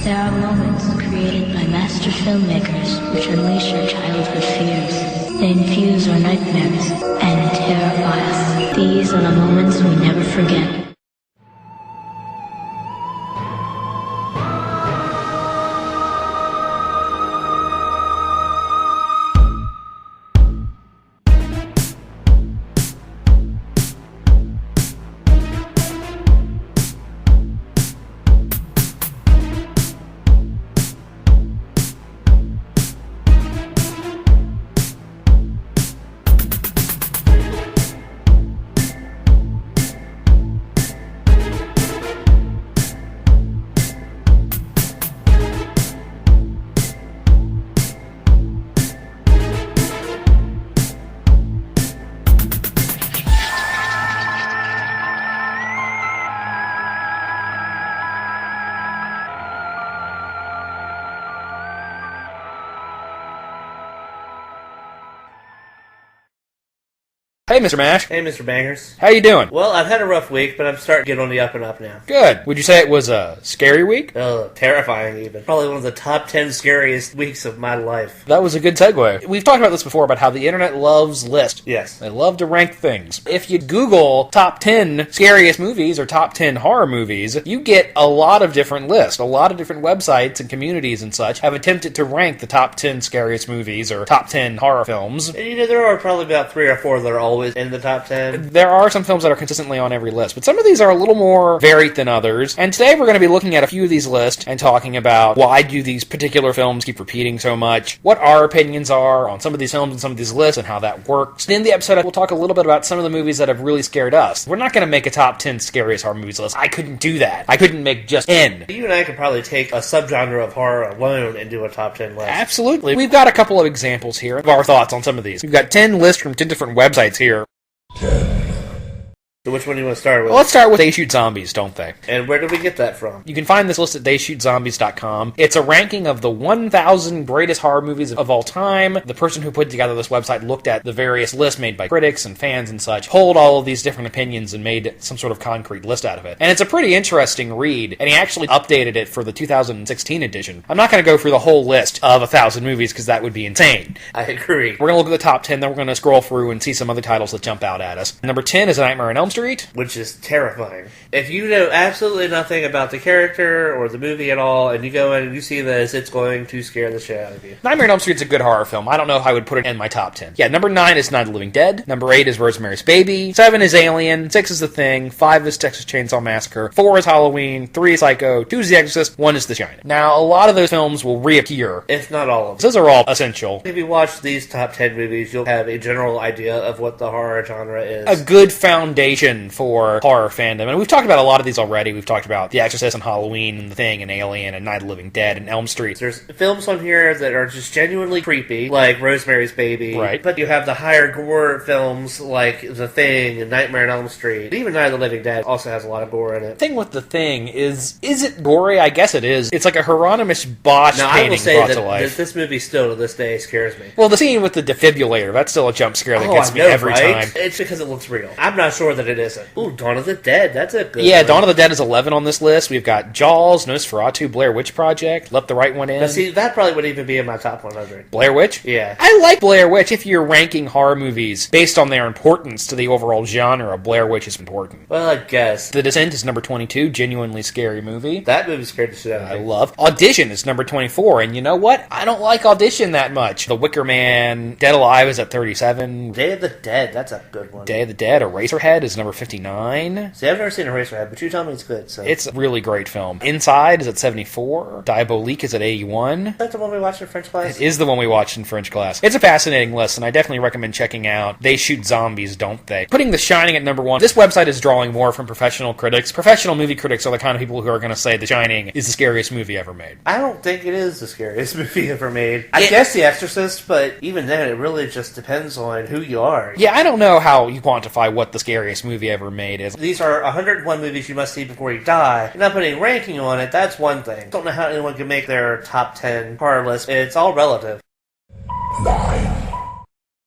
There are moments created by master filmmakers which unleash your childhood fears. They infuse our nightmares and terrify us. These are the moments we never forget. Hey, Mr. Mash. Hey, Mr. Bangers. How you doing? Well, I've had a rough week, but I'm starting to get on the up and up now. Good. Would you say it was a scary week? Terrifying even. Probably one of the top 10 scariest weeks of my life. That was a good segue. We've talked about this before, about how the internet loves lists. Yes. They love to rank things. If you Google top 10 scariest movies or top 10 horror movies, you get a lot of different lists. A lot of different websites and communities and such have attempted to rank the top 10 scariest movies or top 10 horror films. And, there are probably about 3 or 4 that are always in the top 10. There are some films that are consistently on every list, but some of these are a little more varied than others. And today we're going to be looking at a few of these lists and talking about why do these particular films keep repeating so much, what our opinions are on some of these films and some of these lists and how that works. In the episode, we'll talk a little bit about some of the movies that have really scared us. We're not going to make a top 10 scariest horror movies list. I couldn't do that. I couldn't make just 10. You and I could probably take a subgenre of horror alone and do a top 10 list. Absolutely. We've got a couple of examples here of our thoughts on some of these. We've got 10 lists from 10 different websites here. So which one do you want to start with? Well, let's start with They Shoot Zombies, don't they? And where did we get that from? You can find this list at theysshootzombies.com. It's a ranking of the 1,000 greatest horror movies of all time. The person who put together this website looked at the various lists made by critics and fans and such, pulled all of these different opinions and made some sort of concrete list out of it. And it's a pretty interesting read, and he actually updated it for the 2016 edition. I'm not going to go through the whole list of 1,000 movies because that would be insane. I agree. We're going to look at the top 10, then we're going to scroll through and see some other titles that jump out at us. Number 10 is A Nightmare on Elm Street. Which is terrifying. If you know absolutely nothing about the character or the movie at all, and you go in and you see this, it's going to scare the shit out of you. Nightmare on Elm Street's a good horror film. I don't know if I would put it in my top 10. Yeah, number 9 is Night of the Living Dead. Number 8 is Rosemary's Baby. 7 is Alien. 6 is The Thing. 5 is Texas Chainsaw Massacre. 4 is Halloween. 3 is Psycho. 2 is The Exorcist. 1 is The Shining. Now, a lot of those films will reappear. If not all of them. Those are all essential. If you watch these top 10 movies, you'll have a general idea of what the horror genre is. A good foundation for horror fandom. And we've talked about a lot of these already. We've talked about The Exorcist and Halloween and The Thing and Alien and Night of the Living Dead and Elm Street. There's films on here that are just genuinely creepy, like Rosemary's Baby. Right. But you have the higher gore films like The Thing and Nightmare on Elm Street. Even Night of the Living Dead also has a lot of gore in it. The thing with The Thing is it gory? I guess it is. It's like a Hieronymus Bosch painting brought to life. That this movie still to this day scares me. Well, the scene with the defibrillator, that's still a jump scare that gets me every time. It's because it looks real. I'm not sure that it isn't. Ooh, Dawn of the Dead. That's a good Yeah, one. Dawn of the Dead is 11 on this list. We've got Jaws, Nosferatu, Blair Witch Project, Let the Right One In. Now, see, that probably would even be in my top 100. Blair Witch? Yeah. I like Blair Witch if you're ranking horror movies based on their importance to the overall genre. Blair Witch is important. Well, I guess. The Descent is number 22, genuinely scary movie. That movie scared the shit out of me. I love. Audition is number 24, and you know what? I don't like Audition that much. The Wicker Man, Dead Alive is at 37. Day of the Dead, that's a good one. Day of the Dead, Eraserhead is number 59. See, I've never seen Eraserhead, but you tell me it's good, so. It's a really great film. Inside is at 74. Diabolique is at 81. Is that the one we watched in French class? It is the one we watched in French class. It's a fascinating list, and I definitely recommend checking out They Shoot Zombies, Don't They? Putting The Shining at number 1, this website is drawing more from professional critics. Professional movie critics are the kind of people who are going to say The Shining is the scariest movie ever made. I don't think it is the scariest movie ever made. I guess The Exorcist, but even then, it really just depends on who you are. Yeah, I don't know how you quantify what the scariest movie ever made is. These are 101 movies you must see before you die. You're not putting a ranking on it, that's one thing. Don't know how anyone can make their top 10 horror list. It's all relative. 9,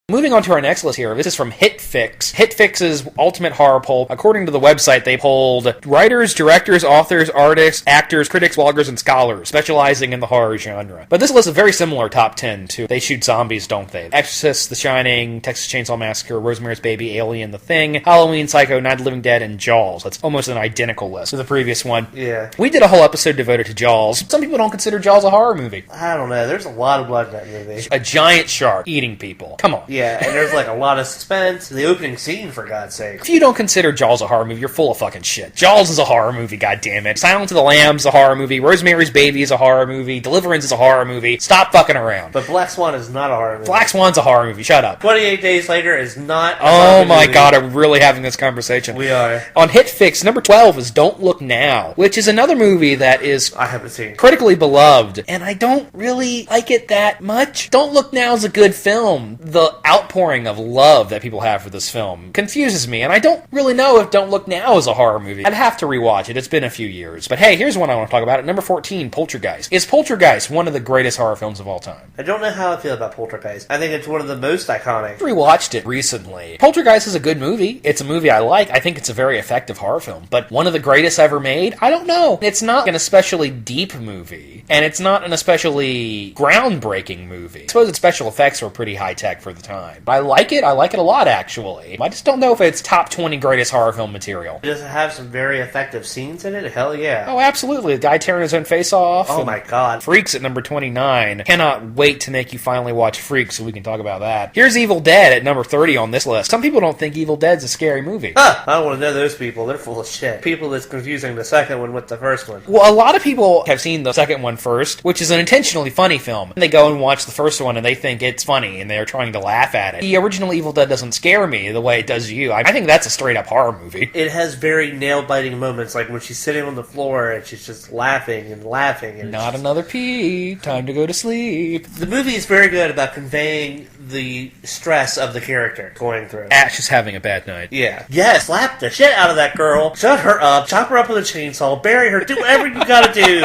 Moving on to our next list here, this is from HitFix. HitFix's Ultimate Horror Poll. According to the website, they polled writers, directors, authors, artists, actors, critics, bloggers, and scholars, specializing in the horror genre. But this list is a very similar top 10 to They Shoot Zombies, Don't They? Exorcist, The Shining, Texas Chainsaw Massacre, Rosemary's Baby, Alien, The Thing, Halloween, Psycho, Night of the Living Dead, and Jaws. That's almost an identical list to the previous one. Yeah. We did a whole episode devoted to Jaws. Some people don't consider Jaws a horror movie. I don't know. There's a lot of blood in that movie. A giant shark eating people. Come on. Yeah, and there's like a lot of suspense. The opening scene, for God's sake. If you don't consider Jaws a horror movie, you're full of fucking shit. Jaws is a horror movie, goddammit. Silence of the Lambs is a horror movie. Rosemary's Baby is a horror movie. Deliverance is a horror movie. Stop fucking around. But Black Swan is not a horror movie. Black Swan's a horror movie. Shut up. 28 Days Later is not a Oh horror my movie. god, I'm really having this conversation. We are. On HitFix, number 12 is Don't Look Now, which is another movie that is I haven't seen. critically beloved, and I don't really like it that much. Don't Look Now is a good film. The outpouring of love that people have for this film confuses me, and I don't really know if Don't Look Now is a horror movie. I'd have to rewatch it. It's been a few years. But hey, here's one I want to talk about. At number 14, Poltergeist. Is Poltergeist one of the greatest horror films of all time? I don't know how I feel about Poltergeist. I think it's one of the most iconic. I rewatched it recently. Poltergeist is a good movie. It's a movie I like. I think it's a very effective horror film. But one of the greatest ever made? I don't know. It's not an especially deep movie, and it's not an especially groundbreaking movie. I suppose its special effects were pretty high-tech for the time. I like it. I like it a lot, actually. I just don't know if it's top 20 greatest horror film material. Does it have some very effective scenes in it? Hell yeah. Oh, absolutely. The guy tearing his own face off. Oh my god. Freaks at number 29. Cannot wait to make you finally watch Freaks so we can talk about that. Here's Evil Dead at number 30 on this list. Some people don't think Evil Dead's a scary movie. Huh, I don't want to know those people. They're full of shit. People that's confusing the second one with the first one. Well, a lot of people have seen the second one first, which is an intentionally funny film. They go and watch the first one and they think it's funny and they're trying to laugh at it. The original Evil Dead doesn't scare me the way it does you. I think that's a straight up horror movie. It has very nail-biting moments, like when she's sitting on the floor and she's just laughing and laughing. And Not another pee. Time to go to sleep. The movie is very good about conveying the stress of the character going through. Ash is having a bad night. Yeah. Yes, slap the shit out of that girl. Shut her up. Chop her up with a chainsaw. Bury her. Do whatever you gotta do.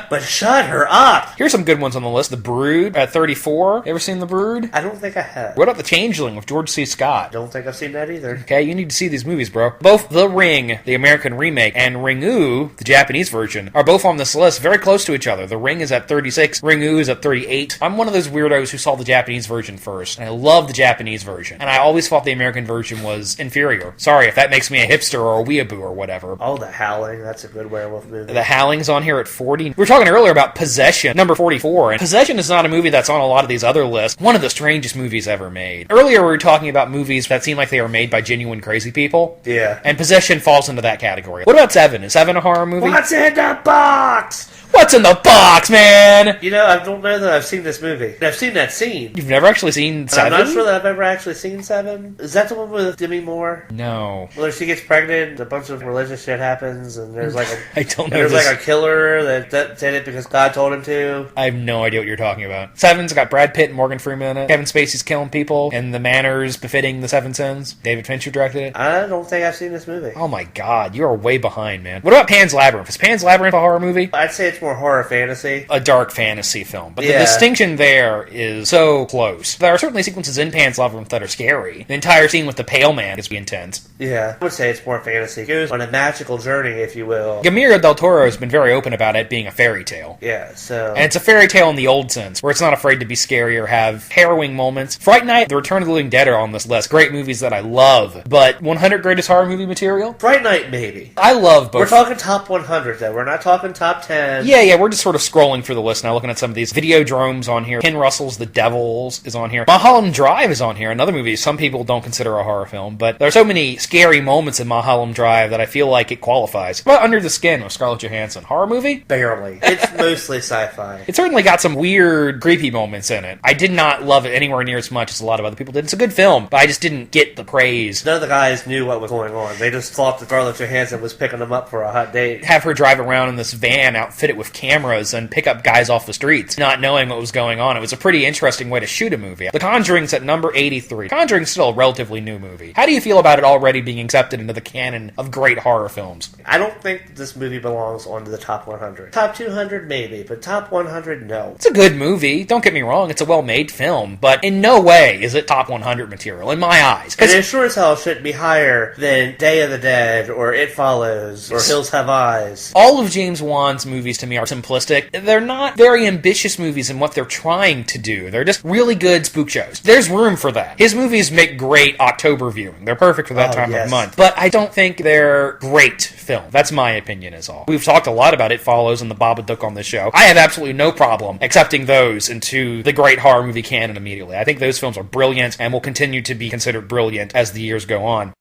But shut her up. Here's some good ones on the list. The Brood at 34. Ever seen The Brood? I don't think I have. What about The Changeling with George C. Scott? Don't think I've seen that either. Okay, you need to see these movies, bro. Both The Ring, the American remake, and Ringu, the Japanese version, are both on this list, very close to each other. The Ring is at 36, Ringu is at 38. I'm one of those weirdos who saw the Japanese version first, and I love the Japanese version. And I always thought the American version was inferior. Sorry if that makes me a hipster or a weeaboo or whatever. Oh, The Howling. That's a good werewolf movie. The Howling's on here at 40. We were talking earlier about Possession, number 44, and Possession is not a movie that's on a lot of these other lists. One of the strangest movies ever made. Earlier we were talking about movies that seem like they were made by genuine crazy people. Yeah. And Possession falls into that category. What about Seven? Is Seven a horror movie? What's in the box? What's in the box, man? You know, I don't know that I've seen this movie. I've seen that scene. You've never actually seen Seven? I'm not sure that I've ever actually seen Seven. Is that the one with Demi Moore? No. Well, she gets pregnant, a bunch of religious shit happens, and there's like a I don't know. there's this. like a killer that did it because God told him to. I have no idea what you're talking about. Seven's got Brad Pitt and Morgan Freeman in it. Kevin Spacey's killing people in the manners befitting the Seven Sins. David Fincher directed it. I don't think I've seen this movie. Oh my god, you are way behind, man. What about Pan's Labyrinth? Is Pan's Labyrinth a horror movie? I'd say it's more horror fantasy. A dark fantasy film. But the Yeah. distinction there is so close. There are certainly sequences in Pan's Labyrinth that are scary. The entire scene with the Pale Man is intense. Yeah, I would say it's more fantasy. It goes on a magical journey, if you will. Guillermo del Toro has been very open about it being a fairy tale. Yeah, so... And it's a fairy tale in the old sense, where it's not afraid to be scary or have harrowing moments. Fright Night, The Return of the Living Dead are on this list. Great movies that I love. But 100 greatest horror movie material? Fright Night, maybe. I love both. We're talking top 100, though. We're not talking top 10. Yeah, we're just sort of scrolling through the list now, looking at some of these. Videodrome's on here. Ken Russell's The Devils is on here. Mulholland Drive is on here, another movie some people don't consider a horror film, but there are so many scary moments in Mulholland Drive that I feel like it qualifies. What about Under the Skin with Scarlett Johansson? Horror movie? Barely. It's mostly sci-fi. It certainly got some weird, creepy moments in it. I did not love it anywhere near as much as a lot of other people did. It's a good film, but I just didn't get the praise. None of the guys knew what was going on. They just thought that Scarlett Johansson was picking them up for a hot date. Have her drive around in this van outfitted with cameras and pick up guys off the streets, not knowing what was going on. It was a pretty interesting way to shoot a movie. The Conjuring's at number 83. Conjuring's still a relatively new movie. How do you feel about it already being accepted into the canon of great horror films? I don't think this movie belongs onto the top 100. Top 200, maybe, but top 100, no. It's a good movie. Don't get me wrong. It's a well-made film, but in no way is it top 100 material in my eyes. And it sure as hell shouldn't be higher than Day of the Dead, or It Follows, or Hills Have Eyes. All of James Wan's movies to me are simplistic. They're not very ambitious movies in what they're trying to do. They're just really good spook shows. There's room for that. His movies make great October viewing. They're perfect for that time of month. But I don't think they're great film. That's my opinion is all. We've talked a lot about It Follows and The Babadook on this show. I have absolutely no problem accepting those into the great horror movie canon immediately. I think those films are brilliant and will continue to be considered brilliant as the years go on.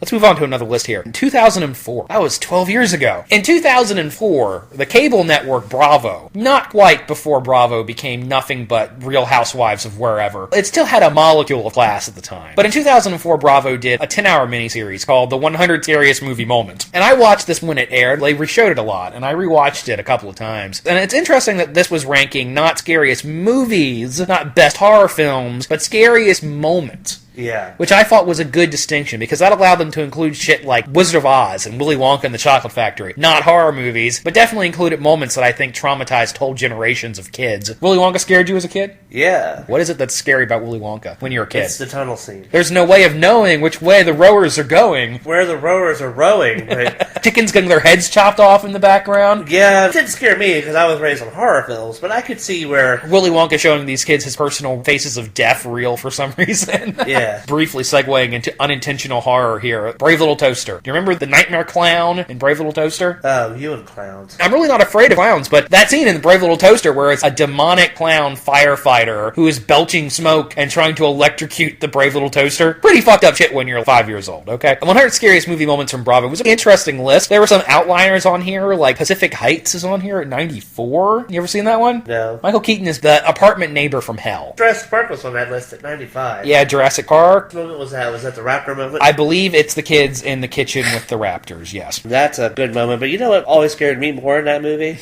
Let's move on to another list here. In 2004, that was 12 years ago. In 2004, the cable network Bravo, not quite before Bravo became nothing but Real Housewives of wherever, it still had a molecule of class at the time. But in 2004, Bravo did a 10-hour miniseries called The 100 Scariest Movie Moments. And I watched this when it aired. They reshowed it a lot, and I rewatched it a couple of times. And it's interesting that this was ranking not scariest movies, not best horror films, but scariest moments. Yeah. Which I thought was a good distinction, because that allowed them to include shit like Wizard of Oz and Willy Wonka and the Chocolate Factory. Not horror movies, but definitely included moments that I think traumatized whole generations of kids. Willy Wonka scared you as a kid? Yeah. What is it that's scary about Willy Wonka when you're a kid? It's the tunnel scene. There's no way of knowing which way the rowers are going. Where the rowers are rowing. But Chickens getting their heads chopped off in the background. Yeah, it didn't scare me because I was raised on horror films, but I could see where Willy Wonka showing these kids his personal faces of death real for some reason. Yeah. Briefly segueing into unintentional horror here. Brave Little Toaster. Do you remember the Nightmare Clown in Brave Little Toaster? Oh, you and clowns. I'm really not afraid of clowns, but that scene in the Brave Little Toaster where it's a demonic clown firefighter who is belching smoke and trying to electrocute the Brave Little Toaster. Pretty fucked up shit when you're 5 years old, okay? The 100 Scariest Movie Moments from Bravo was an interesting list. There were some outliers on here, like Pacific Heights is on here at 94. You ever seen that one? No. Michael Keaton is the apartment neighbor from hell. Jurassic Park was on that list at 95. Yeah, Jurassic Park. What moment was that? Was that the raptor moment? I believe it's the kids in the kitchen with the raptors, yes. That's a good moment, but you know what always scared me more in that movie?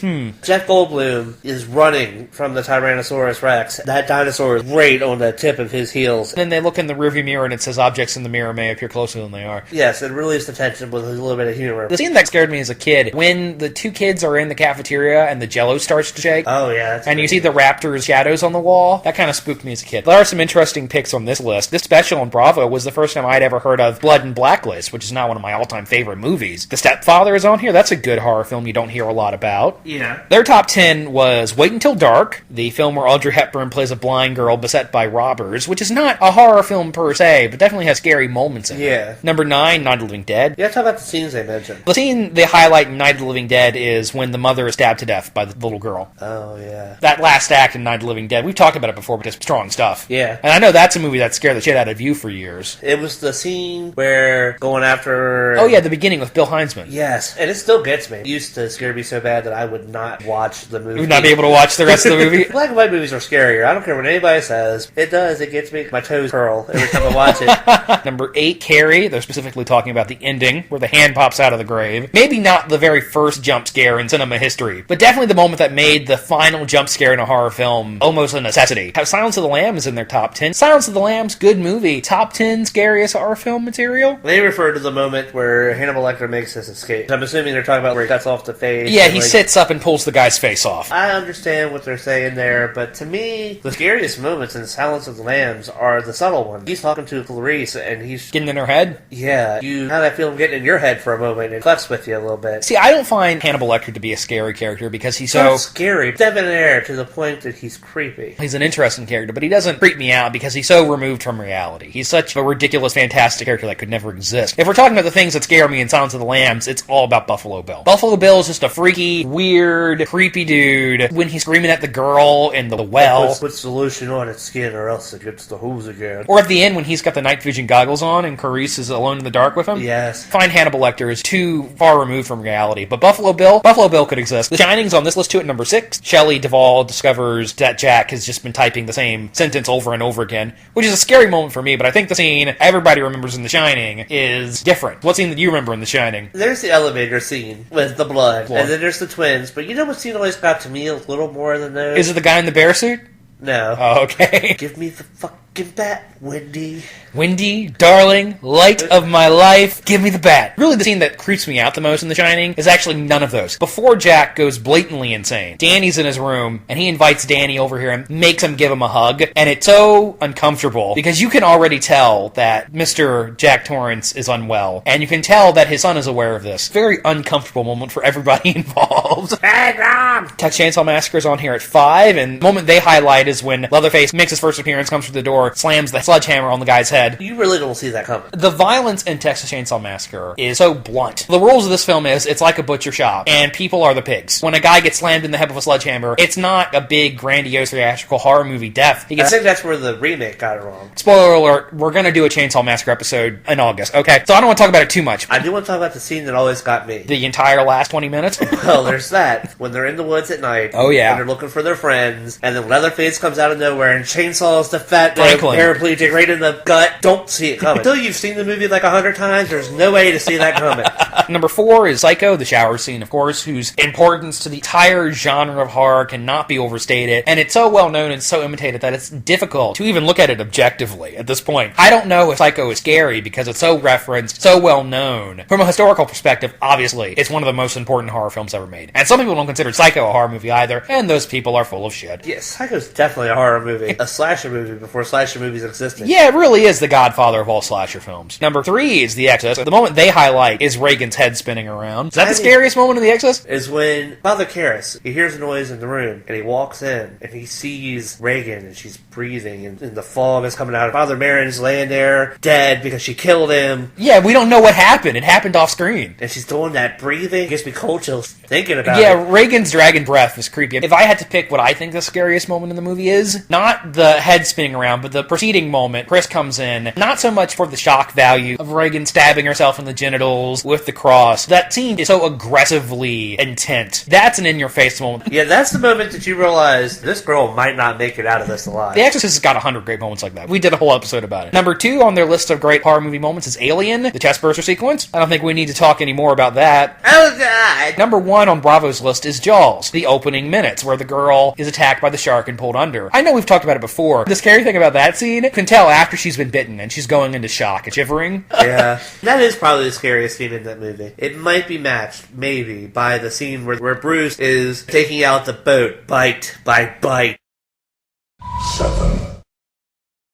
Jeff Goldblum is running from the Tyrannosaurus Rex. That dinosaur is right on the tip of his heels. Then they look in the rearview mirror and it says objects in the mirror may appear closer than they are. Yes, it relieves the tension with a little bit of humor. The scene that scared me as a kid, when the two kids are in the cafeteria and the jello starts to shake, Oh, yeah. That's and you good. see the raptors' shadows on the wall, that kind of spooked me as a kid. There are some interesting picks on this list. This special on Bravo was the first time I'd ever heard of Blood and Blacklist, which is not one of my all-time favorite movies. The Stepfather is on here. That's a good horror film you don't hear a lot about. Yeah. Their top 10 was Wait Until Dark, the film where Audrey Hepburn plays a blind girl beset by robbers, which is not a horror film per se, but definitely has scary moments in it. Yeah. Number 9, Night of the Living Dead. Yeah, talk about the scenes they mentioned. The scene they highlight in Night of the Living Dead is when the mother is stabbed to death by the little girl. Oh, yeah. That last act in Night of the Living Dead, we've talked about it before, but it's strong stuff. Yeah. And I know that's a movie that scared the shit out of you for years. It was the scene where going after... Oh yeah, the beginning with Bill Heinzman. Yes, and it still gets me. It used to scare me so bad that I would not watch the movie. You would not be able to watch the rest of the movie? Black and white movies are scarier. I don't care what anybody says. It does. It gets me. My toes curl every time I watch it. Number 8, Carrie. They're specifically talking about the ending, where the hand pops out of the grave. Maybe not the very first jump scare in cinema history, but definitely the moment that made the final jump scare in a horror film almost a necessity. Silence of the Lambs is in their top 10. Silence of the Lambs, good movie. Top 10 scariest horror film material? They refer to the moment where Hannibal Lecter makes his escape. I'm assuming they're talking about where he cuts off the face. Yeah, and, he like, sits up and pulls the guy's face off. I understand what they're saying there, but to me, the scariest moments in Silence of the Lambs are the subtle ones. He's talking to Clarice, and he's... Getting in her head? Yeah, you have that feeling getting in your head for a moment and fucks with you a little bit. See, I don't find Hannibal Lecter to be a scary character because he's So so... scary, debonair to the point that he's creepy. He's an interesting character, but he doesn't freak me out because he's so removed from reality. He's such a ridiculous, fantastic character that could never exist. If we're talking about the things that scare me in Silence of the Lambs, it's all about Buffalo Bill. Buffalo Bill is just a freaky, weird, creepy dude. When he's screaming at the girl in the well. Puts the lotion on its skin or else it gets the hose again. Or at the end when he's got the night vision goggles on and Clarice is alone in the dark with him. Yes. Find Hannibal Lecter is too far removed from reality. But Buffalo Bill could exist. The Shining's on this list too at number 6. Shelley Duvall discovers that Jack has just been typing the same sentence over and over again, which is a scary moment for me, but I think the scene everybody remembers in The Shining is different. What scene that you remember in The Shining? There's the elevator scene with the blood, and then there's the twins, but you know what scene always got to me a little more than those? Is it the guy in the bear suit? No. Oh, okay. Give me the fucking Give bat, Wendy. Wendy, darling, light of my life, give me the bat. Really, the scene that creeps me out the most in The Shining is actually none of those. Before Jack goes blatantly insane, Danny's in his room, and he invites Danny over here and makes him give him a hug, and it's so uncomfortable, because you can already tell that Mr. Jack Torrance is unwell, and you can tell that his son is aware of this. Very uncomfortable moment for everybody involved. Hey, Mom! Texas Chainsaw Massacre is on here at 5, and the moment they highlight is when Leatherface makes his first appearance, comes through the door, slams the sledgehammer on the guy's head. You really don't see that coming. The violence in Texas Chainsaw Massacre is so blunt. The rules of this film is, it's like a butcher shop, and people are the pigs. When a guy gets slammed in the head with a sledgehammer, it's not a big, grandiose, theatrical horror movie death. I think that's where the remake got it wrong. Spoiler alert, we're gonna do a Chainsaw Massacre episode in August, okay? So I don't want to talk about it too much. I do want to talk about the scene that always got me. The entire last 20 minutes? Well, there's that. When they're in the woods at night. Oh, yeah. And they're looking for their friends, and then Leatherface comes out of nowhere and chainsaws the fat Franklin. paraplegic right in the gut. Don't see it coming. Until you've seen the movie like 100 times, there's no way to see that coming. Number 4 is Psycho, the shower scene, of course, whose importance to the entire genre of horror cannot be overstated, and it's so well known and so imitated that it's difficult to even look at it objectively at this point. I don't know if Psycho is scary because it's so referenced, so well known. From a historical perspective, obviously, it's one of the most important horror films ever made. And some people don't consider Psycho a horror movie either, and those people are full of shit. Yeah, Psycho's definitely a horror movie. A slasher movie before slasher movies existed. Yeah, it really is the godfather of all slasher films. Number 3 is The Exorcist. The moment they highlight is Reagan's head spinning around. Is that the scariest moment in The Exorcist? Is when Father Karras, he hears a noise in the room, and he walks in, and he sees Reagan, and she's breathing, and the fog is coming out. Father Marin's laying there, dead, because she killed him. Yeah, we don't know what happened. It happened off screen. And she's doing that breathing. It gives me cold chills thinking about it. Yeah, Reagan's dragon breath is creepy. If I had to pick what I think the scariest moment in the movie is, not the head spinning around, but the preceding moment, Chris comes in, not so much for the shock value of Reagan stabbing herself in the genitals with the cross. That scene is so aggressively intense. That's an in-your-face moment. Yeah, that's the moment that you realize this girl might not make it out of this alive. The Exorcist has got 100 great moments like that. We did a whole episode about it. Number 2 on their list of great horror movie moments is Alien, the chestburster sequence. I don't think we need to talk any more about that. Oh, God! Number 1 on Bravo's list is Jaws, the opening minutes, where the girl is attacked by the shark and pulled under. I know we've talked about it before. The scary thing about that scene, you can tell after she's been bitten and she's going into shock and shivering. Yeah, that is probably the scariest scene in that movie. It might be matched, maybe, by the scene where Bruce is taking out the boat, bite by bite. 7.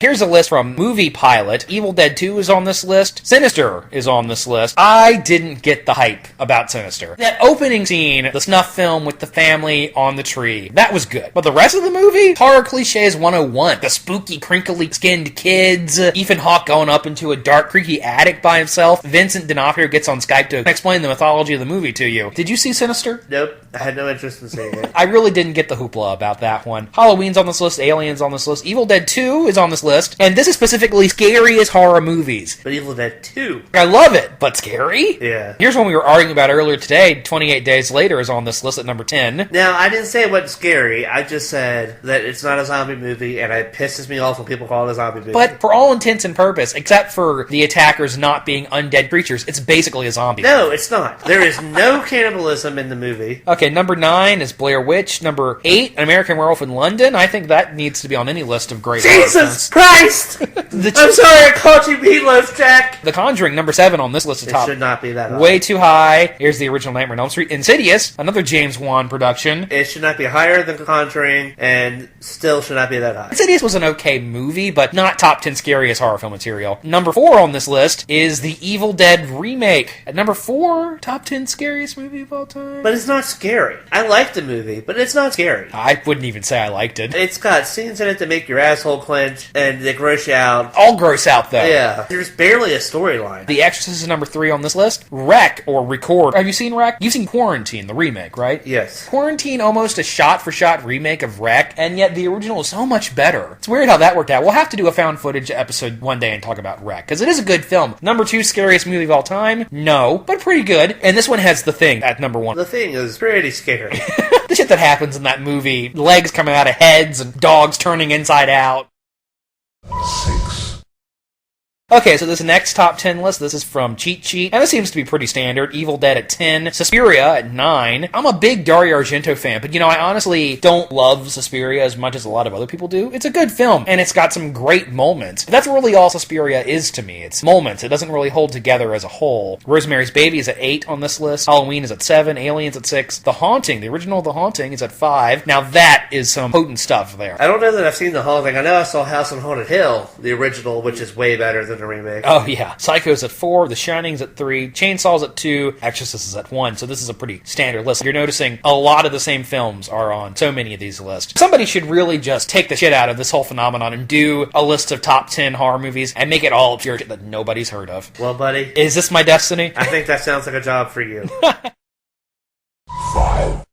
Here's a list from Movie Pilot. Evil Dead 2 is on this list. Sinister is on this list. I didn't get the hype about Sinister. That opening scene, the snuff film with the family on the tree, that was good. But the rest of the movie? Horror cliches 101. The spooky, crinkly skinned kids, Ethan Hawke going up into a dark, creaky attic by himself, Vincent D'Onofrio gets on Skype to explain the mythology of the movie to you. Did you see Sinister? Nope, I had no interest in seeing it. I really didn't get the hoopla about that one. Halloween's on this list, Alien's on this list, Evil Dead 2 is on this list, and this is specifically scariest horror movies. But Evil Dead 2. I love it, but scary? Yeah. Here's one we were arguing about earlier today, 28 Days Later is on this list at number 10. Now, I didn't say it wasn't scary, I just said that it's not a zombie movie, and it pisses me off when people call it a zombie movie. But for all intents and purpose, except for the attackers not being undead creatures, it's basically a zombie. No, it's not. There is no cannibalism in the movie. Okay, number 9 is Blair Witch. Number 8, An American Werewolf in London. I think that needs to be on any list of great horror Jesus films. Christ! I'm sorry I called you Meatloaf, Jack! The Conjuring, number 7 on this list of It top. should not be that high. Way too high. Here's the original Nightmare on Elm Street. Insidious, another James Wan production. It should not be higher than The Conjuring, and still should not be that high. Insidious was an okay movie, but not top 10 scariest horror film material. Number 4 on this list is the Evil Dead remake. At number 4, top 10 scariest movie of all time. But it's not scary. I like the movie, but it's not scary. I wouldn't even say I liked it. It's got scenes in it that make your asshole clench, and they gross you out. All gross out, though. Yeah. There's barely a storyline. The Exorcist is number 3 on this list. Wreck, or Record. Have you seen Wreck? You've seen Quarantine, the remake, right? Yes. Quarantine, almost a shot-for-shot remake of Wreck, and yet the original is so much better. It's weird how that worked out. We'll have to do a found footage episode one day and talk about Wreck, because it is a good film. Number 2 scariest movie of all time? No, but pretty good. And this one has The Thing at number 1. The Thing is pretty scary. The shit that happens in that movie, legs coming out of heads and dogs turning inside out. 6. Okay, so this next top 10 list, this is from Cheat Sheet, and this seems to be pretty standard. Evil Dead at 10, Suspiria at 9. I'm a big Dario Argento fan, but I honestly don't love Suspiria as much as a lot of other people do. It's a good film, and it's got some great moments. But that's really all Suspiria is to me. It's moments. It doesn't really hold together as a whole. Rosemary's Baby is at 8 on this list. Halloween is at 7. Aliens at 6. The Haunting, the original The Haunting, is at 5. Now that is some potent stuff there. I don't know that I've seen The Haunting. I know I saw House on Haunted Hill, the original, which is way better than the remake. Oh, yeah. Psycho's at 4. The Shining's at 3. Chainsaw's at 2. Exorcist is at 1. So this is a pretty standard list. You're noticing a lot of the same films are on so many of these lists. Somebody should really just take the shit out of this whole phenomenon and do a list of top 10 horror movies and make it all obscure shit that nobody's heard of. Well, buddy. Is this my destiny? I think that sounds like a job for you. 5,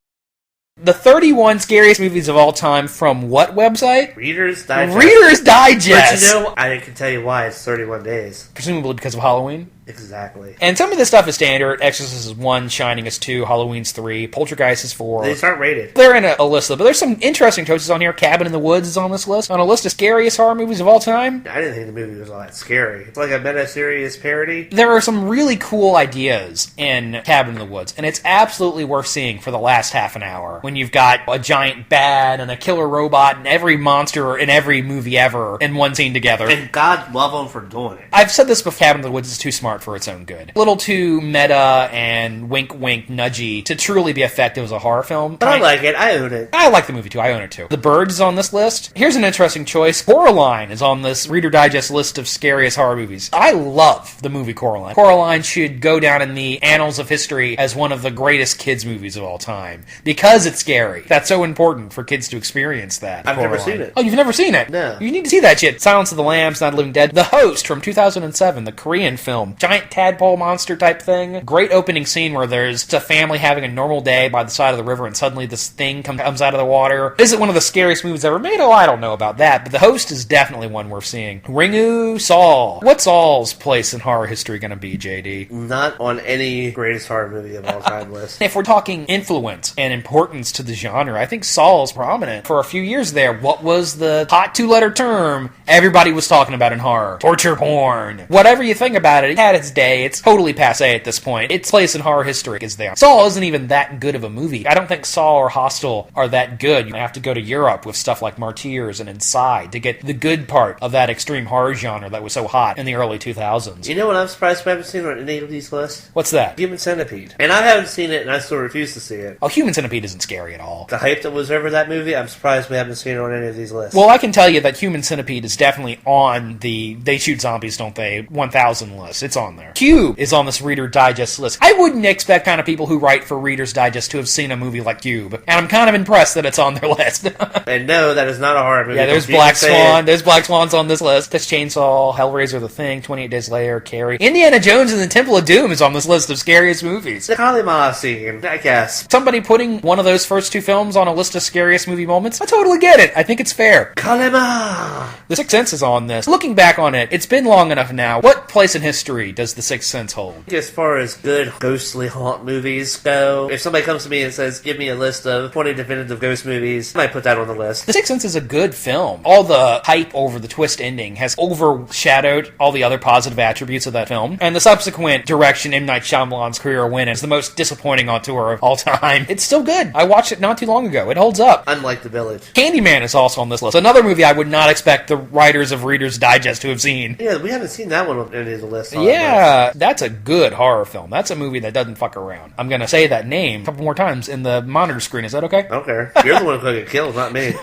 The 31 scariest movies of all time from what website? Reader's Digest. Reader's Digest! But I can tell you why it's 31 days. Presumably because of Halloween. Exactly. And some of this stuff is standard. Exorcist is 1, Shining is 2, Halloween's 3, Poltergeist is 4. These aren't rated. They're in a list, though. But there's some interesting choices on here. Cabin in the Woods is on this list. On a list of scariest horror movies of all time. I didn't think the movie was all that scary. It's like a meta-serious parody. There are some really cool ideas in Cabin in the Woods, and it's absolutely worth seeing for the last half an hour. When you've got a giant bat and a killer robot and every monster in every movie ever in one scene together. And God love them for doing it. I've said this before, Cabin in the Woods is too smart for its own good. A little too meta and wink-wink nudgy to truly be effective as a horror film. But I like it. I own it. I like the movie too. I own it too. The Bird is on this list. Here's an interesting choice. Coraline is on this Reader Digest list of scariest horror movies. I love the movie Coraline. Coraline should go down in the annals of history as one of the greatest kids' movies of all time. Because it's scary. That's so important for kids to experience that. I've never Coraline. seen it. Oh, you've never seen it? No. You need to see that shit. Silence of the Lambs, Night of the Living Dead. The Host from 2007, the Korean film. Giant tadpole monster type thing. Great opening scene where there's a family having a normal day by the side of the river and suddenly this thing comes out of the water. Is it one of the scariest movies ever made? Oh, I don't know about that, but The Host is definitely one worth seeing. Ringu, Saul. What's Saul's place in horror history going to be, JD? Not on any greatest horror movie of all time list. If we're talking influence and importance to the genre, I think Saul's prominent. For a few years there, what was the hot two-letter term everybody was talking about in horror? Torture porn. Whatever you think about it, it had its day. It's totally passé at this point. Its place in horror history is there. Saul isn't even that good of a movie. I don't think Saw or Hostel are that good. You have to go to Europe with stuff like Martyrs and Inside to get the good part of that extreme horror genre that was so hot in the early 2000s. You know what I'm surprised we haven't seen on any of these lists? What's that? Human Centipede. And I haven't seen it, and I still refuse to see it. Oh, Human Centipede isn't scary at all. The hype that was over that movie, I'm surprised we haven't seen it on any of these lists. Well, I can tell you that Human Centipede is definitely on the They Shoot Zombies, Don't They 1000 list. It's on there. Cube is on this Reader Digest list. I wouldn't expect kind of people who write for Reader's Digest to have seen a movie like Cube, and I'm kind of impressed that it's on their list. And no, that is not a horror movie. Yeah, there's Black Swan. There's Black Swans on this list. There's Chainsaw, Hellraiser, The Thing, 28 Days Later, Carrie. Indiana Jones and the Temple of Doom is on this list of scariest movies. The Kalima scene, I guess. Somebody putting one of those first two films on a list of scariest movie moments, I totally get it. I think it's fair. Kalima! The Sixth Sense is on this. Looking back on it, it's been long enough now. What place in history does The Sixth Sense hold? As far as good ghostly haunt movies go, if somebody comes to me and says, give me a list of 20 definitive ghost movies, I might put that on the list. The Sixth Sense is a good film. All the hype over the twist ending has overshadowed all the other positive attributes of that film, and the subsequent direction M. Night Shyamalan's career went is the most disappointing auteur of all time. It's still good. I watched it not too long ago. It holds up. Unlike The Village. Candyman is also on this list. Another movie I would not expect the writers of Reader's Digest to have seen. Yeah, we haven't seen that one on any of the lists. Yeah, that's a good horror film. That's a movie that doesn't fuck around. I'm going to say that name a couple more times in the monitor screen. Is that okay? I don't care. You're the one who's going to get killed, not me.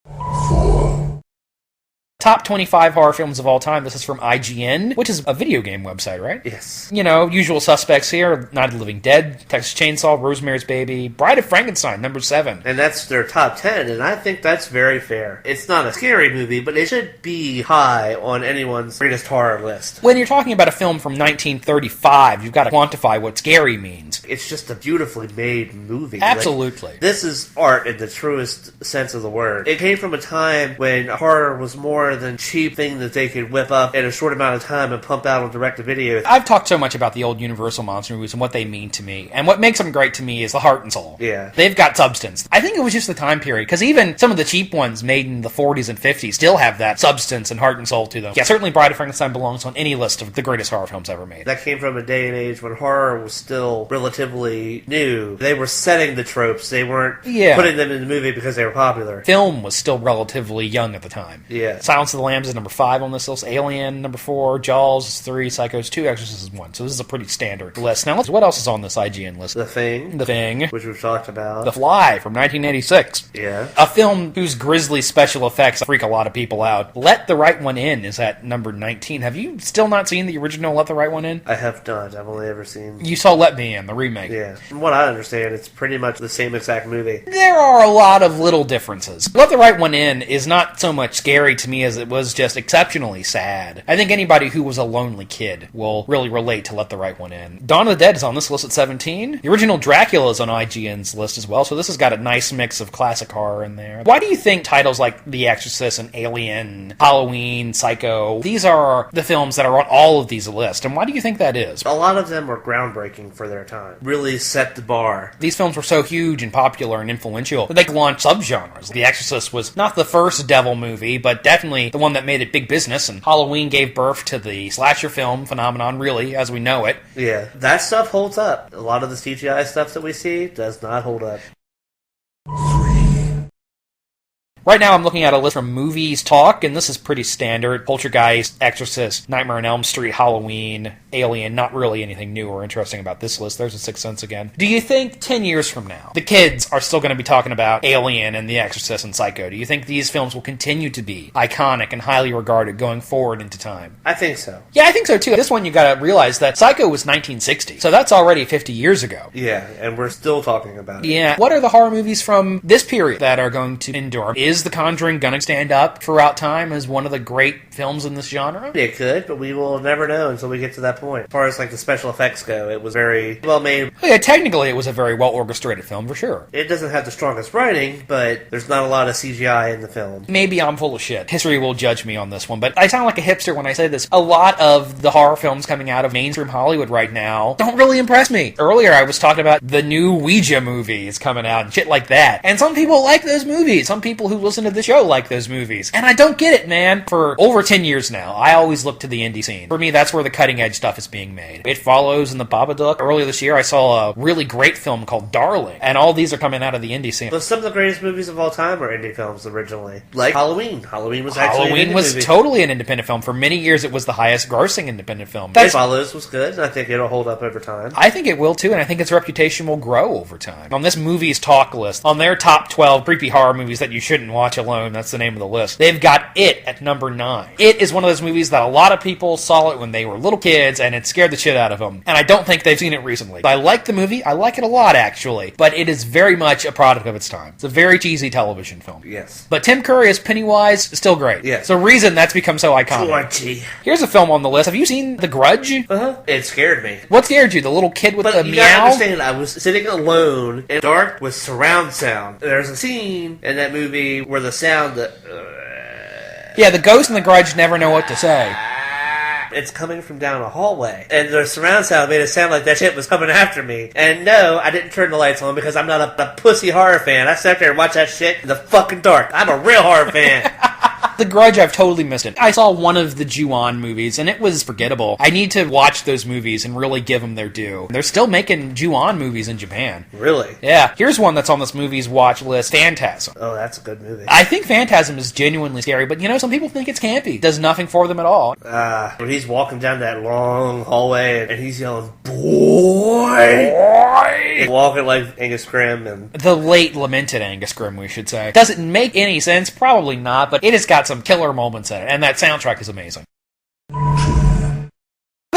4, Top 25 horror films of all time. This is from IGN, which is a video game website, right? Yes. You know, usual suspects here. Night of the Living Dead, Texas Chainsaw, Rosemary's Baby, Bride of Frankenstein, number 7. And that's their top 10, and I think that's very fair. It's not a scary movie, but it should be high on anyone's greatest horror list. When you're talking about a film from 1935, you've got to quantify what scary means. it's just a beautifully made movie. Absolutely. Like, this is art in the truest sense of the word. It came from a time when horror was more than a cheap thing that they could whip up in a short amount of time and pump out on direct-to-video. I've talked so much about the old Universal monster movies and what they mean to me. And what makes them great to me is the heart and soul. Yeah. They've got substance. I think it was just the time period, because even some of the cheap ones made in the 40s and 50s still have that substance and heart and soul to them. Yeah, certainly Bride of Frankenstein belongs on any list of the greatest horror films ever made. That came from a day and age when horror was still relatively new. They were setting the tropes. They weren't putting them in the movie because they were popular. Film was still relatively young at the time. Yeah. Silence of the Lambs is number 5 on this list. Alien, number 4. Jaws is 3. Psycho is 2. Exorcist is 1. So this is a pretty standard list. Now, what else is on this IGN list? The Thing. The Thing. Which we've talked about. The Fly from 1986. Yeah. A film whose grisly special effects freak a lot of people out. Let the Right One In is at number 19. Have you still not seen the original Let the Right One In? I have not. I've only ever seen... You saw Let Me In, the remake. Yeah. From what I understand, it's pretty much the same exact movie. There are a lot of little differences. Let the Right One In is not so much scary to me as it was just exceptionally sad. I think anybody who was a lonely kid will really relate to Let the Right One In. Dawn of the Dead is on this list at 17. The original Dracula is on IGN's list as well, so this has got a nice mix of classic horror in there. Why do you think titles like The Exorcist and Alien, Halloween, Psycho, these are the films that are on all of these lists, and why do you think that is? A lot of them were groundbreaking for their time. Really set the bar. These films were so huge and popular and influential that they launched subgenres. The Exorcist was not the first devil movie, but definitely the one that made it big business, and Halloween gave birth to the slasher film phenomenon, really, as we know it. Yeah, that stuff holds up. A lot of the CGI stuff that we see does not hold up. Right now I'm looking at a list from Movies Talk, and this is pretty standard. Poltergeist, Exorcist, Nightmare on Elm Street, Halloween, Alien, not really anything new or interesting about this list. There's a Sixth Sense again. Do you think 10 years from now, the kids are still going to be talking about Alien and The Exorcist and Psycho? Do you think these films will continue to be iconic and highly regarded going forward into time? I think so. Yeah, I think so too. This one you gotta realize that Psycho was 1960, so that's already 50 years ago. Yeah, and we're still talking about it. Yeah. What are the horror movies from this period that are going to endure? Is The Conjuring gonna stand up throughout time as one of the great films in this genre? It could, but we will never know until we get to that point. As far as like the special effects go, it was very well made. Yeah, technically it was a very well orchestrated film for sure. It doesn't have the strongest writing, but there's not a lot of CGI in the film. Maybe I'm full of shit. History will judge me on this one, but I sound like a hipster when I say this. A lot of the horror films coming out of mainstream Hollywood right now don't really impress me. Earlier I was talking about the new Ouija movie is coming out and shit like that. And some people like those movies. Some people who listen to the show like those movies. And I don't get it, man. For over 10 years now, I always look to the indie scene. For me, that's where the cutting edge stuff is being made. It Follows and The Babadook. Earlier this year, I saw a really great film called Darling. And all these are coming out of the indie scene. But some of the greatest movies of all time were indie films originally. Like Halloween. Halloween was actually Halloween an indie was movie. Totally an independent film. For many years, it was the highest grossing independent film. It Follows was good, and I think it'll hold up over time. I think it will too, and I think its reputation will grow over time. On this Movies Talk list, on their top 12 creepy horror movies that you shouldn't watch alone, that's the name of the list, they've got It at number 9. It is one of those movies that a lot of people saw it when they were little kids, and it scared the shit out of them. And I don't think they've seen it recently. I like the movie. I like it a lot, actually. But it is very much a product of its time. It's a very cheesy television film. Yes. But Tim Curry as Pennywise, still great. Yes. It's a reason that's become so iconic. Georgie. Here's a film on the list. Have you seen The Grudge? Uh-huh. It scared me. What scared you? The little kid with the But you gotta meow? understand, I was sitting alone in dark with surround sound. There's a scene in that movie where the sound that... Yeah, the ghost and the Grudge never know what to say. It's coming from down a hallway. And the surround sound made it sound like that shit was coming after me. And no, I didn't turn the lights on because I'm not a pussy horror fan. I sat there and watched that shit in the fucking dark. I'm a real horror fan. The Grudge, I've totally missed it. I saw one of the Ju-on movies, and it was forgettable. I need to watch those movies and really give them their due. They're still making Ju-on movies in Japan. Really? Yeah. Here's one that's on this movie's watch list, Phantasm. Oh, that's a good movie. I think Phantasm is genuinely scary, but some people think it's campy. It does nothing for them at all. When he's walking down that long hallway and he's yelling, boy! He's walking like Angus Scrimm and... The late lamented Angus Scrimm, we should say. Does it make any sense? Probably not, but it has got some killer moments in it, and that soundtrack is amazing.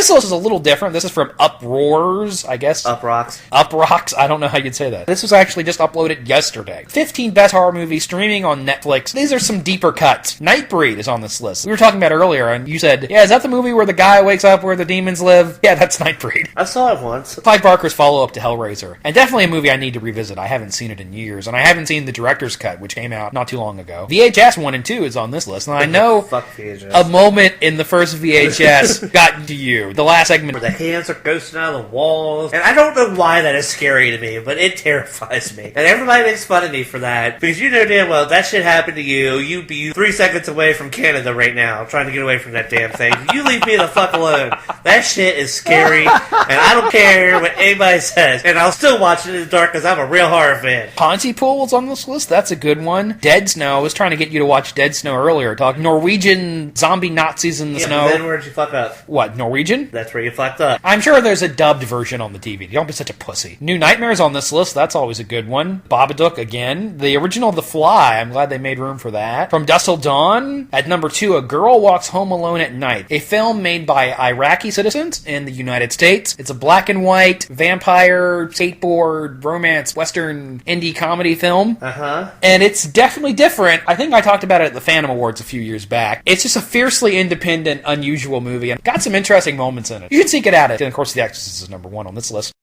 This list is a little different. This is from Uproars, I guess. Uprocks. Uprocks? I don't know how you'd say that. This was actually just uploaded yesterday. 15 best horror movies streaming on Netflix. These are some deeper cuts. Nightbreed is on this list. We were talking about earlier, and you said, yeah, is that the movie where the guy wakes up where the demons live? Yeah, that's Nightbreed. I saw it once. Clive Barker's follow-up to Hellraiser. And definitely a movie I need to revisit. I haven't seen it in years, and I haven't seen the director's cut, which came out not too long ago. VHS 1 and 2 is on this list, and I know Fuck VHS. a moment in the first VHS got to you. The last segment. The hands are ghosting out of the walls. And I don't know why that is scary to me, but it terrifies me. And everybody makes fun of me for that. Because you know damn well, if that shit happened to you, you'd be 3 seconds away from Canada right now, trying to get away from that damn thing. You leave me the fuck alone. That shit is scary, and I don't care what anybody says. And I'll still watch it in the dark because I'm a real horror fan. Pontypool is on this list. That's a good one. Dead Snow. I was trying to get you to watch Dead Snow earlier. Talk Norwegian zombie Nazis in the snow. Then where'd you fuck up? What, Norwegian? That's where you fucked up. I'm sure there's a dubbed version on the TV. Don't be such a pussy. New Nightmares on this list. That's always a good one. Babadook again. The original The Fly. I'm glad they made room for that. From Dusk Till Dawn. At number 2, A Girl Walks Home Alone at Night. A film made by Iraqi citizens in the United States. It's a black and white vampire, skateboard, romance, western, indie comedy film. Uh-huh. And it's definitely different. I think I talked about it at the Phantom Awards a few years back. It's just a fiercely independent, unusual movie and got some interesting moments in it. You should seek it out. And of course, The Exorcist is number 1 on this list.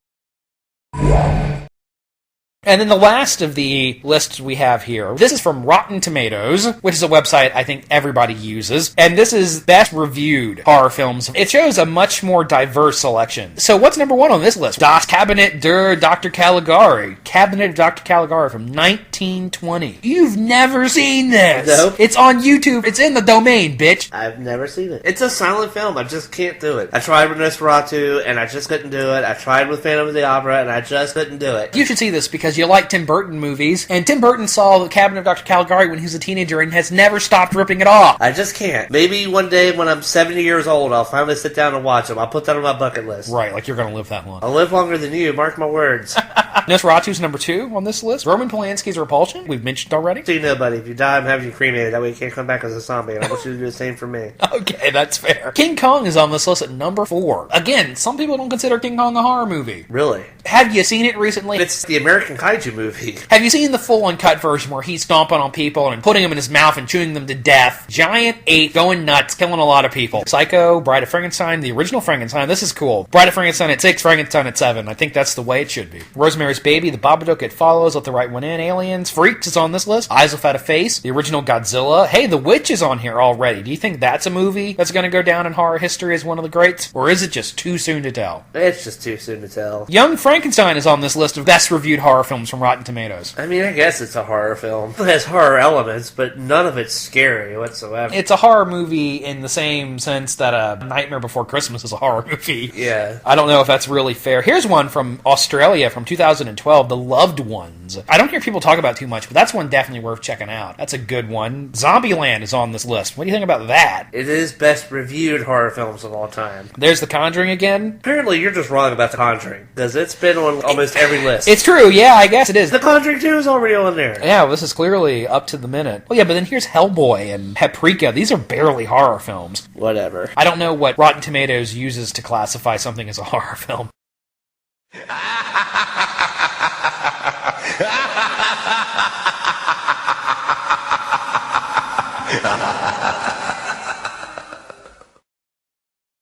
And then the last of the lists we have here, this is from Rotten Tomatoes, which is a website I think everybody uses, and this is best reviewed horror films. It shows a much more diverse selection. So what's number 1 on this list? Das Cabinet der Dr. Caligari. Cabinet of Dr. Caligari from 1920. You've never seen this! Nope. It's on YouTube. It's in the domain, bitch. I've never seen it. It's a silent film. I just can't do it. I tried with Nosferatu, and I just couldn't do it. I tried with Phantom of the Opera, and I just couldn't do it. You should see this because you like Tim Burton movies, and Tim Burton saw The Cabinet of Dr. Caligari when he was a teenager and has never stopped ripping it off. I just can't. Maybe one day when I'm 70 years old, I'll finally sit down and watch them. I'll put that on my bucket list. Right, like you're going to live that long. I'll live longer than you, mark my words. Nosferatu's number 2 on this list. Roman Polanski's Repulsion, we've mentioned already. See, nobody. If you die, I'm having you cremated. That way you can't come back as a zombie. And I want you to do the same for me. Okay, that's fair. King Kong is on this list at number 4. Again, some people don't consider King Kong a horror movie. Really? Have you seen it recently? It's the American Kaiju movie. Have you seen the full uncut version where he's stomping on people and putting them in his mouth and chewing them to death? Giant ape going nuts, killing a lot of people. Psycho, Bride of Frankenstein, the original Frankenstein. This is cool. Bride of Frankenstein at 6, Frankenstein at 7. I think that's the way it should be. Rosemary's Baby, The Babadook, It Follows, Let the Right One In, Aliens, Freaks is on this list. Eyes Without a Face, the original Godzilla. Hey, The Witch is on here already. Do you think that's a movie that's going to go down in horror history as one of the greats? Or is it just too soon to tell? It's just too soon to tell. Young Frankenstein is on this list of best reviewed horror films from Rotten Tomatoes. I mean, I guess it's a horror film. It has horror elements, but none of it's scary whatsoever. It's a horror movie in the same sense that a Nightmare Before Christmas is a horror movie. Yeah. I don't know if that's really fair. Here's one from Australia from 2012, The Loved Ones. I don't hear people talk about it too much, but that's one definitely worth checking out. That's a good one. Zombieland is on this list. What do you think about that? It is best reviewed horror films of all time. There's The Conjuring again. Apparently, you're just wrong about The Conjuring, because it's been on almost every list. It's true, yeah, I guess it is. The Conjuring 2 is already on there. Yeah, well, this is clearly up to the minute. Oh yeah, but then here's Hellboy and Paprika. These are barely horror films. Whatever. I don't know what Rotten Tomatoes uses to classify something as a horror film.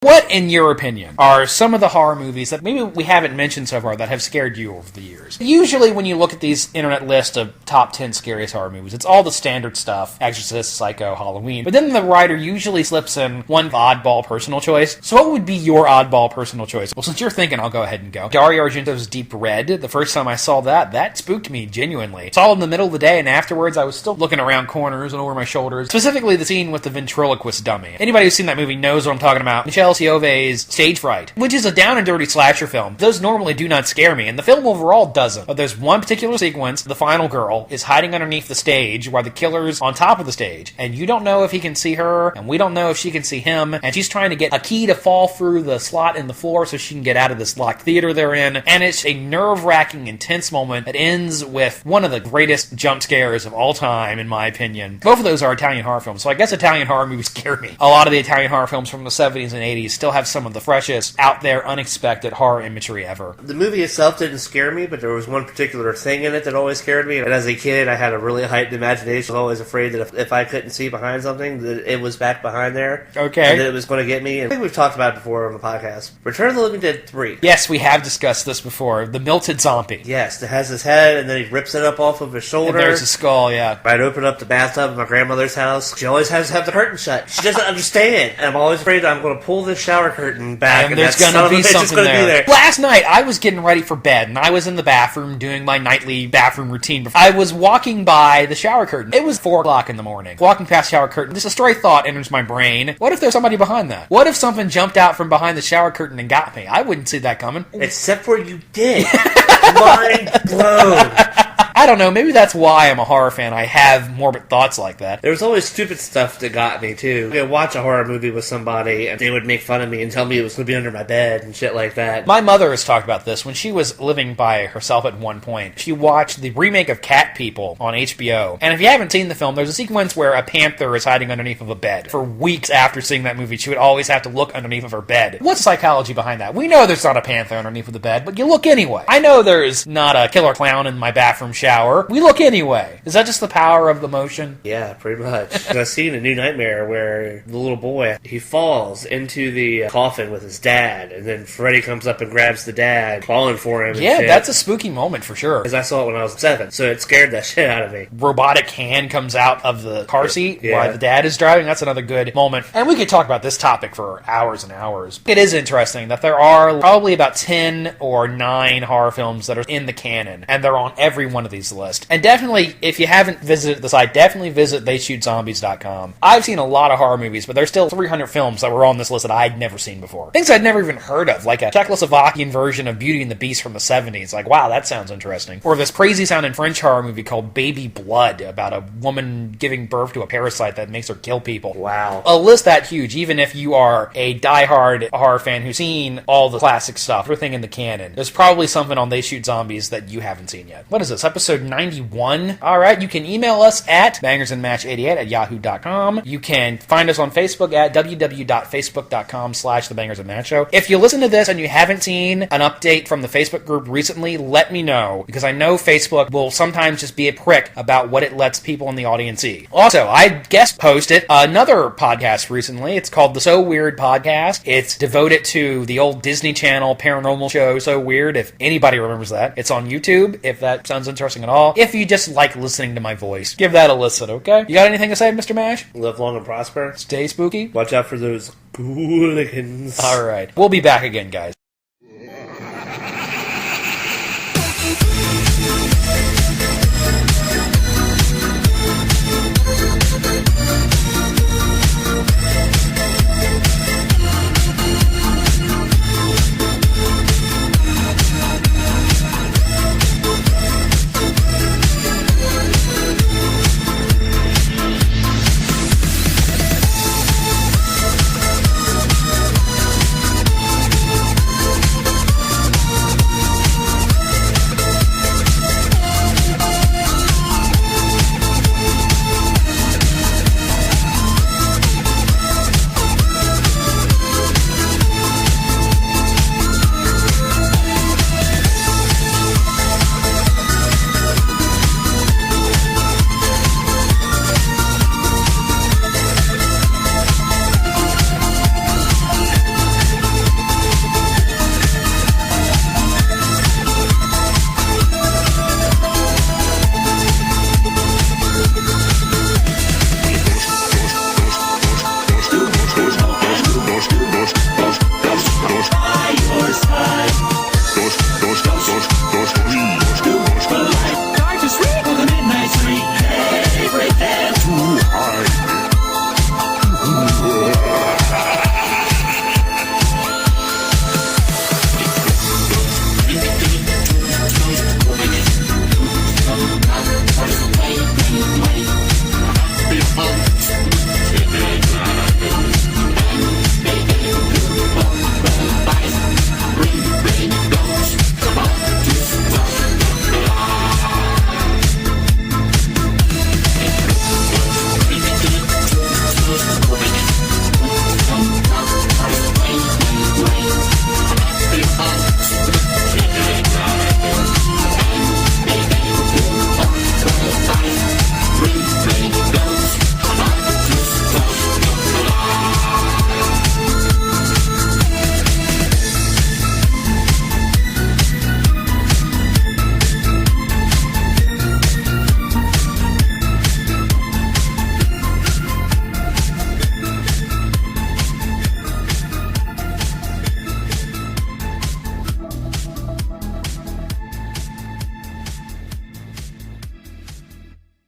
What, in your opinion, are some of the horror movies that maybe we haven't mentioned so far that have scared you over the years? Usually when you look at these internet lists of top 10 scariest horror movies, it's all the standard stuff, Exorcist, Psycho, Halloween, but then the writer usually slips in one oddball personal choice. So what would be your oddball personal choice? Well, since you're thinking, I'll go ahead and go. Dario Argento's Deep Red. The first time I saw that spooked me genuinely. Saw it in the middle of the day, and afterwards I was still looking around corners and over my shoulders, specifically the scene with the ventriloquist dummy. Anybody who's seen that movie knows what I'm talking about. Michelle Siove's Stage Fright, which is a down and dirty slasher film. Those normally do not scare me, and the film overall doesn't. But there's one particular sequence, the final girl is hiding underneath the stage while the killer's on top of the stage, and you don't know if he can see her, and we don't know if she can see him, and she's trying to get a key to fall through the slot in the floor so she can get out of this locked theater they're in, and it's a nerve-wracking, intense moment that ends with one of the greatest jump scares of all time, in my opinion. Both of those are Italian horror films, so I guess Italian horror movies scare me. A lot of the Italian horror films from the 70s and 80s still still have some of the freshest, out there, unexpected horror imagery ever. The movie itself didn't scare me, but there was one particular thing in it that always scared me. And as a kid, I had a really heightened imagination. I was always afraid that if I couldn't see behind something, that it was back behind there. Okay. And that it was going to get me. And I think we've talked about it before on the podcast. Return of the Living Dead 3. Yes, we have discussed this before. The melted zombie. Yes, it has his head, and then he rips it up off of his shoulder. And there's a skull, yeah. I'd open up the bathtub at my grandmother's house. She always has to have the curtain shut. She doesn't understand. And I'm always afraid that I'm going to pull this shower curtain back, and there's going to be something there. Be there. Last night, I was getting ready for bed, and I was in the bathroom doing my nightly bathroom routine. I was walking by the shower curtain. It was 4 o'clock in the morning. Walking past the shower curtain, just a stray thought enters my brain. What if there's somebody behind that? What if something jumped out from behind the shower curtain and got me? I wouldn't see that coming. Except for you did. Mind blown. I don't know, maybe that's why I'm a horror fan. I have morbid thoughts like that. There was always stupid stuff that got me, too. I'd watch a horror movie with somebody, and they would make fun of me and tell me it was going to be under my bed and shit like that. My mother has talked about this. When she was living by herself at one point, she watched the remake of Cat People on HBO. And if you haven't seen the film, there's a sequence where a panther is hiding underneath of a bed. For weeks after seeing that movie, she would always have to look underneath of her bed. What's the psychology behind that? We know there's not a panther underneath of the bed, but you look anyway. I know there's not a killer clown in my bathroom shower. We look anyway. Is that just the power of the motion? Yeah, pretty much. I've seen a New Nightmare where the little boy, he falls into the coffin with his dad, and then Freddy comes up and grabs the dad, calling for him. Yeah, that's a spooky moment for sure. Because I saw it when I was 7, so it scared that shit out of me. Robotic hand comes out of the car seat Yeah. while the dad is driving. That's another good moment. And we could talk about this topic for hours and hours. It is interesting that there are probably about 10 or 9 horror films that are in the canon, and they're on every one of these lists. And definitely, if you haven't visited the site, definitely visit theyshootZombies.com. I've seen a lot of horror movies, but there's still 300 films that were on this list that I'd never seen before. Things I'd never even heard of, like a Czechoslovakian version of Beauty and the Beast from the 70s. Like, wow, that sounds interesting. Or this crazy sounding French horror movie called Baby Blood, about a woman giving birth to a parasite that makes her kill people. Wow. A list that huge, even if you are a diehard horror fan who's seen all the classic stuff, everything in the canon, there's probably something on They Shoot Zombies that you haven't seen yet. What is this, episode 91? Alright, you can email us at bangersandmatch88@yahoo.com. You can find us on Facebook at www.facebook.com/thebangersandmatchshow. If you listen to this and you haven't seen an update from the Facebook group recently, let me know, because I know Facebook will sometimes just be a prick about what it lets people in the audience see. Also, I guest posted another podcast recently. It's called the So Weird Podcast. It's devoted to the old Disney Channel paranormal show So Weird, if anybody remembers that. It's on YouTube, if that sounds interesting at all. If you just like listening to my voice, give that a listen, okay? You got anything to say, Mr. Mash? Live long and prosper. Stay spooky. Watch out for those hooligans. All right. We'll be back again, guys.